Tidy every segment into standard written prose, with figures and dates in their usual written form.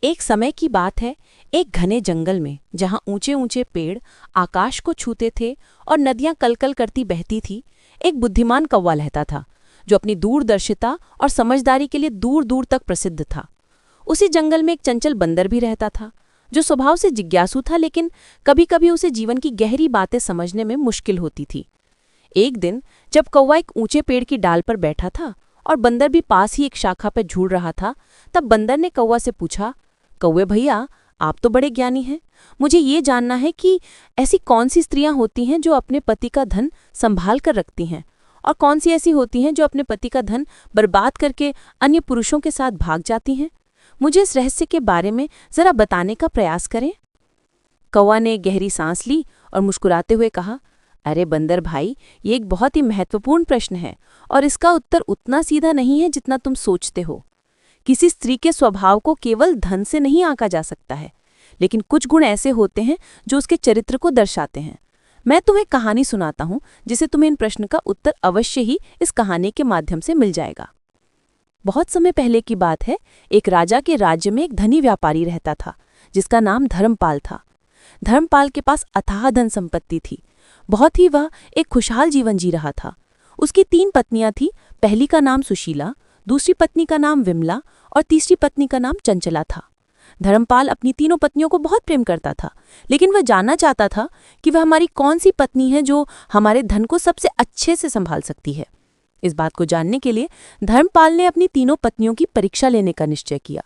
एक समय की बात है, एक घने जंगल में जहां ऊंचे ऊंचे पेड़ आकाश को छूते थे और नदियां कलकल करती बहती थी। एक बुद्धिमान कौवा रहता था जो अपनी दूरदर्शिता और समझदारी के लिए दूर दूर तक प्रसिद्ध था। उसी जंगल में एक चंचल बंदर भी रहता था जो स्वभाव से जिज्ञासु था, लेकिन कभी कभी उसे जीवन की गहरी बातें समझने में मुश्किल होती थी। एक दिन जब कौवा एक ऊंचे पेड़ की डाल पर बैठा था और बंदर भी पास ही एक शाखा पर झूल रहा था, तब बंदर ने कौवा से पूछा, कौवे भैया, आप तो बड़े ज्ञानी हैं। मुझे ये जानना है कि ऐसी कौन सी स्त्रियां होती हैं जो अपने पति का धन संभाल कर रखती हैं, और कौन सी ऐसी होती हैं जो अपने पति का धन बर्बाद करके अन्य पुरुषों के साथ भाग जाती हैं। मुझे इस रहस्य के बारे में जरा बताने का प्रयास करें। कौवा ने गहरी सांस ली और मुस्कुराते हुए कहा, अरे बंदर भाई, ये एक बहुत ही महत्वपूर्ण प्रश्न है और इसका उत्तर उतना सीधा नहीं है जितना तुम सोचते हो। किसी स्त्री के स्वभाव को केवल धन से नहीं आंका जा सकता है, लेकिन कुछ गुण ऐसे होते हैं जो उसके चरित्र को दर्शाते हैं। मैं तुम्हें कहानी सुनाता हूं जिसे तुम्हें इन प्रश्न का उत्तर अवश्य ही इस कहानी के माध्यम से मिल जाएगा। बहुत समय पहले की बात है। एक राजा के राज्य में एक धनी व्यापारी रहता था जिसका नाम धर्मपाल था। धर्मपाल के पास अथाह धन संपत्ति थी। बहुत ही वह एक खुशहाल जीवन जी रहा था। उसकी 3 पत्नियां थीं। पहली का नाम सुशीला, दूसरी पत्नी का नाम विमला और तीसरी पत्नी का नाम चंचला था। धर्मपाल अपनी तीनों पत्नियों को बहुत प्रेम करता था, लेकिन वह जानना चाहता था कि वह हमारी कौन सी पत्नी है जो हमारे धन को सबसे अच्छे से संभाल सकती है। इस बात को जानने के लिए धर्मपाल ने अपनी तीनों पत्नियों की परीक्षा लेने का निश्चय किया।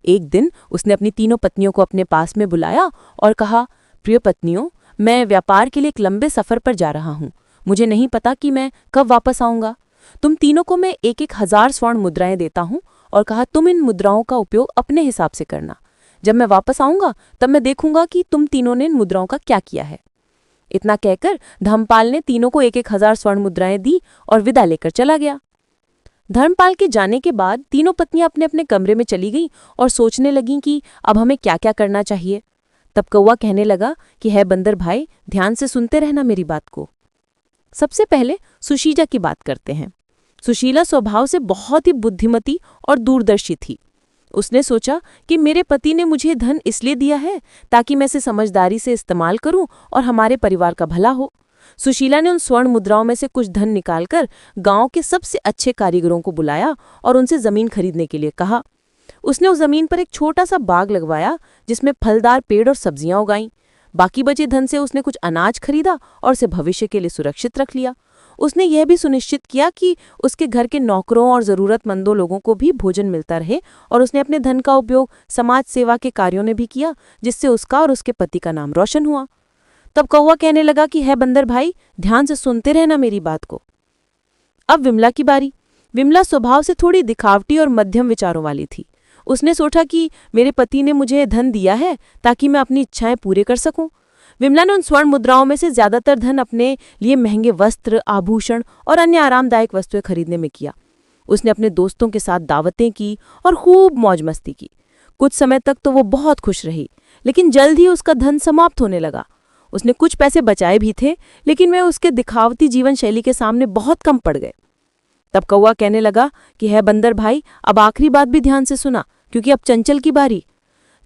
एक दिन उसने अपनी तीनों पत्नियों को अपने पास में बुलाया और कहा, प्रिय पत्नियों, मैं व्यापार के लिए एक लंबे सफर पर जा रहा हूँ। मुझे नहीं पता कि मैं कब वापस आऊँगा। तुम तीनों को मैं 1,000 स्वर्ण मुद्राएं देता हूँ और कहा, तुम इन मुद्राओं का उपयोग अपने हिसाब से करना। जब मैं वापस आऊँगा तब मैं देखूंगा कि तुम तीनों ने इन मुद्राओं का क्या किया है। इतना कहकर धर्मपाल ने तीनों को 1,000 स्वर्ण मुद्राएं दी और विदा लेकर चला गया। धर्मपाल के जाने के बाद तीनों पत्नियां अपने अपने कमरे में चली गईं और सोचने लगीं कि अब हमें क्या क्या करना चाहिए। तब कौवा कहने लगा कि है बंदर भाई, ध्यान से सुनते रहना मेरी बात को। सबसे पहले सुशीला की बात करते हैं। सुशीला स्वभाव से बहुत ही बुद्धिमती और दूरदर्शी थी। उसने सोचा कि मेरे पति ने मुझे धन इसलिए दिया है ताकि मैं इसे समझदारी से इस्तेमाल करूं और हमारे परिवार का भला हो। सुशीला ने उन स्वर्ण मुद्राओं में से कुछ धन निकालकर गांव के सबसे अच्छे कारीगरों को बुलाया और उनसे जमीन खरीदने के लिए कहा। उसने उस जमीन पर एक छोटा सा बाग लगवाया जिसमें फलदार पेड़ और सब्जियां उगाईं। बाकी बचे धन से उसने कुछ अनाज खरीदा और उसे भविष्य के लिए सुरक्षित रख लिया। उसने यह भी सुनिश्चित किया कि उसके घर के नौकरों और जरूरतमंदों लोगों को भी भोजन मिलता रहे, और उसने अपने धन का उपयोग समाज सेवा के कार्यों में भी किया, जिससे उसका और उसके पति का नाम रोशन हुआ। तब कौवा कहने लगा कि है बंदर भाई, ध्यान से सुनते रहना मेरी बात को। अब विमला की बारी। विमला स्वभाव से थोड़ी दिखावटी और मध्यम विचारों वाली थी। उसने सोचा कि मेरे पति ने मुझे धन दिया है ताकि मैं अपनी इच्छाएं पूरे कर सकूं। विमला ने उन स्वर्ण मुद्राओं में से ज्यादातर धन अपने लिए महंगे वस्त्र, आभूषण और अन्य आरामदायक वस्तुएं खरीदने में किया। उसने अपने दोस्तों के साथ दावतें की और खूब मौज मस्ती की। कुछ समय तक तो वो बहुत खुश रही, लेकिन जल्द ही उसका धन समाप्त होने लगा। उसने कुछ पैसे बचाए भी थे, लेकिन वे उसके दिखावती जीवन शैली के सामने बहुत कम पड़ गए। तब कौवा कहने लगा कि है बंदर भाई, अब आखिरी बात भी ध्यान से सुना, क्योंकि अब चंचल की बारी।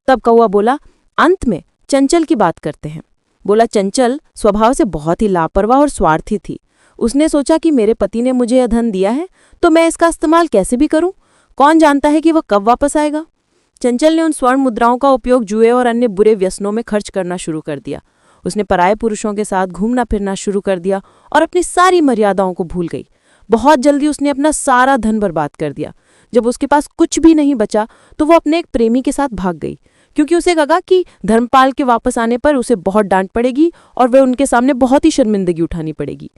तब कौवा बोला, अंत में चंचल की बात करते हैं। बोला, चंचल स्वभाव से बहुत ही लापरवाह और स्वार्थी थी। उसने सोचा कि मेरे पति ने मुझे यह धन दिया है तो मैं इसका इस्तेमाल कैसे भी करूं, कौन जानता है कि वह कब वापस आएगा। चंचल ने उन स्वर्ण मुद्राओं का उपयोग जुए और अन्य बुरे व्यसनों में खर्च करना शुरू कर दिया। उसने पराये पुरुषों के साथ घूमना फिरना शुरू कर दिया और अपनी सारी मर्यादाओं को भूल गई। बहुत जल्दी उसने अपना सारा धन बर्बाद कर दिया। जब उसके पास कुछ भी नहीं बचा तो वो अपने एक प्रेमी के साथ भाग गई, क्योंकि उसे लगा कि धर्मपाल के वापस आने पर उसे बहुत डांट पड़ेगी और वह उनके सामने बहुत ही शर्मिंदगी उठानी पड़ेगी।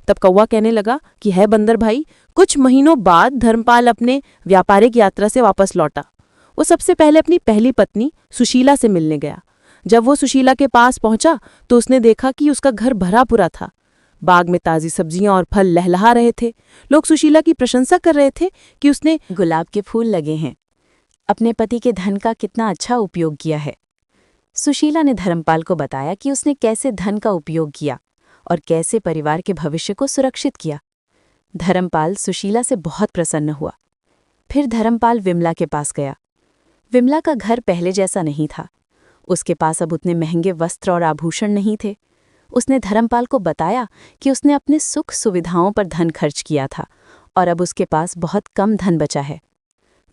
तब कौवा कहने लगा कि है बंदर भाई, कुछ महीनों बाद धर्मपाल अपने व्यापारिक यात्रा से वापस लौटा। वो सबसे पहले अपनी पहली पत्नी सुशीला से मिलने गया। जब वो सुशीला के पास पहुंचा तो उसने देखा कि उसका घर भरा पूरा था। बाग में ताज़ी सब्जियां और फल लहलहा रहे थे। लोग सुशीला की प्रशंसा कर रहे थे कि उसने गुलाब के फूल लगे हैं, अपने पति के धन का कितना अच्छा उपयोग किया है। सुशीला ने धर्मपाल को बताया कि उसने कैसे धन का उपयोग किया और कैसे परिवार के भविष्य को सुरक्षित किया। धर्मपाल सुशीला से बहुत प्रसन्न हुआ। फिर धर्मपाल विमला के पास गया। विमला का घर पहले जैसा नहीं था। उसके पास अब उतने महंगे वस्त्र और आभूषण नहीं थे। उसने धर्मपाल को बताया कि उसने अपने सुख सुविधाओं पर धन खर्च किया था और अब उसके पास बहुत कम धन बचा है।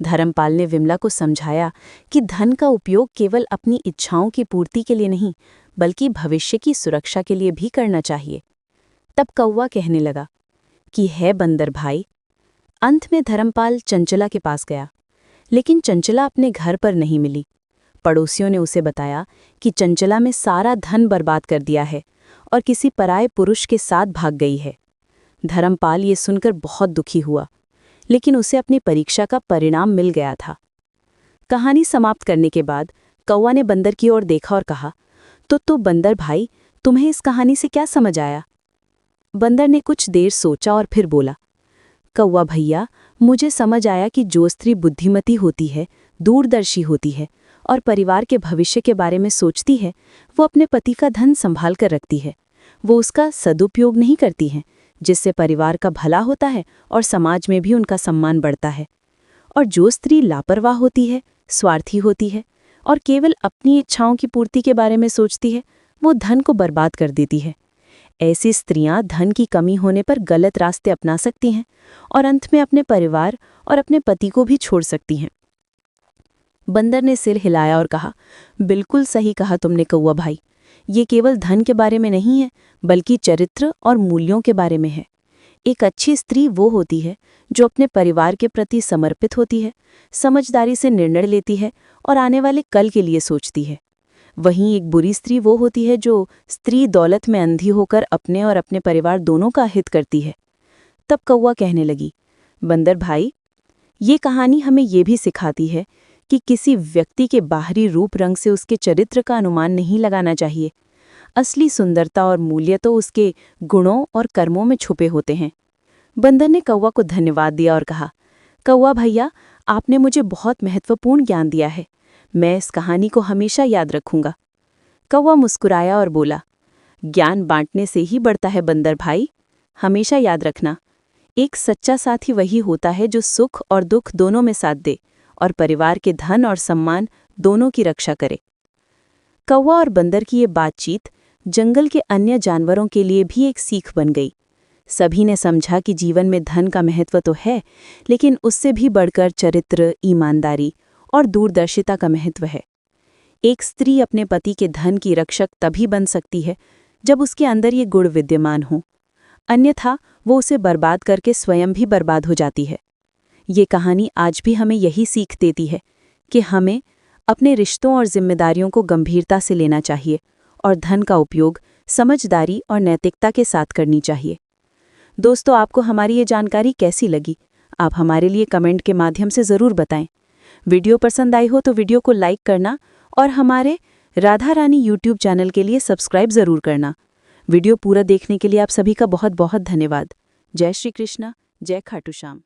धर्मपाल ने विमला को समझाया कि धन का उपयोग केवल अपनी इच्छाओं की पूर्ति के लिए नहीं, बल्कि भविष्य की सुरक्षा के लिए भी करना चाहिए। तब कौवा कहने लगा कि है बंदर भाई। अंत में धर्मपाल चंचला के पास गया, लेकिन चंचला अपने घर पर नहीं मिली। पड़ोसियों ने उसे बताया कि चंचला में सारा धन बर्बाद कर दिया है और किसी पराये पुरुष के साथ भाग गई है। धर्मपाल ये सुनकर बहुत दुखी हुआ, लेकिन उसे अपनी परीक्षा का परिणाम मिल गया था। कहानी समाप्त करने के बाद कौवा ने बंदर की ओर देखा और कहा, तो बंदर भाई, तुम्हें इस कहानी से क्या समझ आया? बंदर ने कुछ देर सोचा और फिर बोला, कौवा भैया, मुझे समझ आया कि जो स्त्री बुद्धिमती होती है, दूरदर्शी होती है और परिवार के भविष्य के बारे में सोचती है, वो अपने पति का धन संभाल कर रखती है। वो उसका सदुपयोग नहीं करती है, जिससे परिवार का भला होता है और समाज में भी उनका सम्मान बढ़ता है। और जो स्त्री लापरवाह होती है, स्वार्थी होती है और केवल अपनी इच्छाओं की पूर्ति के बारे में सोचती है, वो धन को बर्बाद कर देती है। ऐसी स्त्रियां धन की कमी होने पर गलत रास्ते अपना सकती हैं और अंत में अपने परिवार और अपने पति को भी छोड़ सकती हैं। बंदर ने सिर हिलाया और कहा, बिल्कुल सही कहा तुमने कौवा भाई। ये केवल धन के बारे में नहीं है, बल्कि चरित्र और मूल्यों के बारे में है। एक अच्छी स्त्री वो होती है जो अपने परिवार के प्रति समर्पित होती है, समझदारी से निर्णय लेती है और आने वाले कल के लिए सोचती है। वहीं एक बुरी स्त्री वो होती है जो स्त्री दौलत में अंधी होकर अपने और अपने परिवार दोनों का हित करती है। तब कौवा कहने लगी, बंदर भाई, ये कहानी हमें ये भी सिखाती है कि किसी व्यक्ति के बाहरी रूप रंग से उसके चरित्र का अनुमान नहीं लगाना चाहिए। असली सुंदरता और मूल्य तो उसके गुणों और कर्मों में छुपे होते हैं। बंदर ने कौवा को धन्यवाद दिया और कहा, कौवा भैया, आपने मुझे बहुत महत्वपूर्ण ज्ञान दिया है। मैं इस कहानी को हमेशा याद रखूंगा। कौवा मुस्कुराया और बोला, ज्ञान बांटने से ही बढ़ता है बंदर भाई। हमेशा याद रखना, एक सच्चा साथी वही होता है जो सुख और दुख दोनों में साथ दे और परिवार के धन और सम्मान दोनों की रक्षा करे। कौवा और बंदर की ये बातचीत जंगल के अन्य जानवरों के लिए भी एक सीख बन गई। सभी ने समझा कि जीवन में धन का महत्व तो है, लेकिन उससे भी बढ़कर चरित्र, ईमानदारी और दूरदर्शिता का महत्व है। एक स्त्री अपने पति के धन की रक्षक तभी बन सकती है जब उसके अंदर ये गुण विद्यमान हो, अन्यथा वो उसे बर्बाद करके स्वयं भी बर्बाद हो जाती है। ये कहानी आज भी हमें यही सीख देती है कि हमें अपने रिश्तों और जिम्मेदारियों को गंभीरता से लेना चाहिए और धन का उपयोग समझदारी और नैतिकता के साथ करनी चाहिए। दोस्तों, आपको हमारी ये जानकारी कैसी लगी? आप हमारे लिए कमेंट के माध्यम से ज़रूर बताएं। वीडियो पसंद आई हो तो वीडियो को लाइक करना और हमारे राधा रानी यूट्यूब चैनल के लिए सब्सक्राइब ज़रूर करना। वीडियो पूरा देखने के लिए आप सभी का बहुत बहुत धन्यवाद। जय श्री कृष्णा, जय खाटू श्याम।